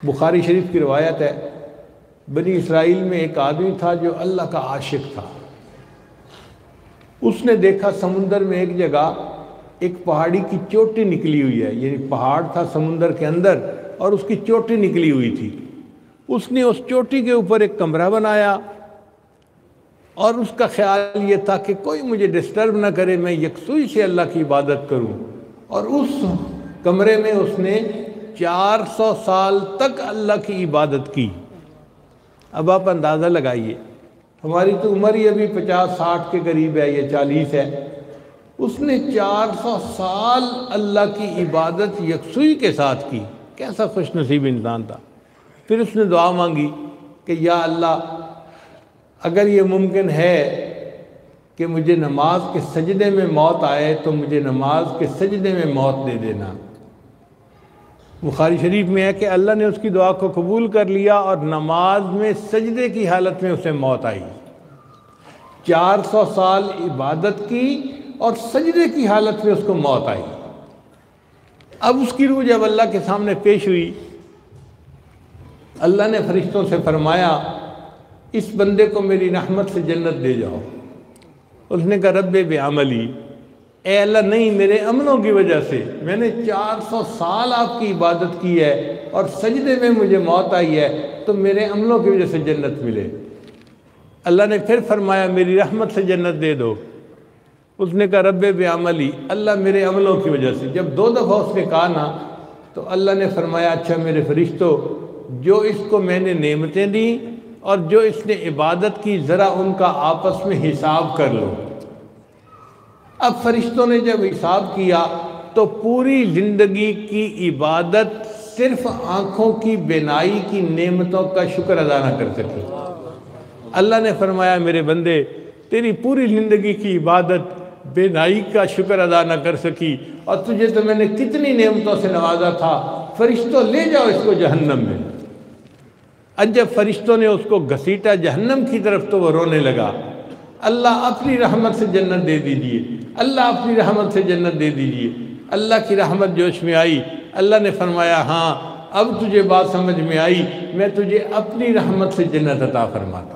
بخاری شریف کی روایت ہے، بنی اسرائیل میں ایک آدمی تھا جو اللہ کا عاشق تھا۔ اس نے دیکھا سمندر میں ایک جگہ ایک پہاڑی کی چوٹی نکلی ہوئی ہے، یعنی پہاڑ تھا سمندر کے اندر اور اس کی چوٹی نکلی ہوئی تھی۔ اس نے اس چوٹی کے اوپر ایک کمرہ بنایا اور اس کا خیال یہ تھا کہ کوئی مجھے ڈسٹرب نہ کرے، میں یکسوئی سے اللہ کی عبادت کروں۔ اور اس کمرے میں اس نے 400 سال تک اللہ کی عبادت کی۔ اب آپ اندازہ لگائیے، ہماری تو عمر ہی ابھی 50-60 کے قریب ہے یا 40 ہے، اس نے 400 سال اللہ کی عبادت یکسوئی کے ساتھ کی۔ کیسا خوش نصیب انسان تھا۔ پھر اس نے دعا مانگی کہ یا اللہ، اگر یہ ممکن ہے کہ مجھے نماز کے سجدے میں موت آئے تو مجھے نماز کے سجدے میں موت دے دینا۔ بخاری شریف میں ہے کہ اللہ نے اس کی دعا کو قبول کر لیا اور نماز میں سجدے کی حالت میں اسے موت آئی۔ 400 سال عبادت کی اور سجدے کی حالت میں اس کو موت آئی۔ اب اس کی روح جب اللہ کے سامنے پیش ہوئی، اللہ نے فرشتوں سے فرمایا اس بندے کو میری رحمت سے جنت دے جاؤ۔ اس نے کہا رب بعملی، اے اللہ نہیں، میرے عملوں کی وجہ سے، میں نے 400 سال آپ کی عبادت کی ہے اور سجدے میں مجھے موت آئی ہے، تو میرے عملوں کی وجہ سے جنت ملے۔ اللہ نے پھر فرمایا میری رحمت سے جنت دے دو۔ اس نے کہا رب بعملی، اللہ میرے عملوں کی وجہ سے۔ جب 2 دفعہ اس نے کہا نا، تو اللہ نے فرمایا اچھا میرے فرشتوں، جو اس کو میں نے نعمتیں دیں اور جو اس نے عبادت کی، ذرا ان کا آپس میں حساب کر لو۔ اب فرشتوں نے جب حساب کیا تو پوری زندگی کی عبادت صرف آنکھوں کی بینائی کی نعمتوں کا شکر ادا نہ کر سکی۔ اللہ نے فرمایا میرے بندے، تیری پوری زندگی کی عبادت بینائی کا شکر ادا نہ کر سکی، اور تجھے تو میں نے کتنی نعمتوں سے نوازا تھا، فرشتوں لے جاؤ اس کو جہنم میں۔ اب جب فرشتوں نے اس کو گھسیٹا جہنم کی طرف تو وہ رونے لگا، اللہ اپنی رحمت سے جنت دے دیجئے، اللہ اپنی رحمت سے جنت دے دیجئے۔ اللہ کی رحمت جوش میں آئی، اللہ نے فرمایا ہاں اب تجھے بات سمجھ میں آئی، میں تجھے اپنی رحمت سے جنت عطا فرماتا۔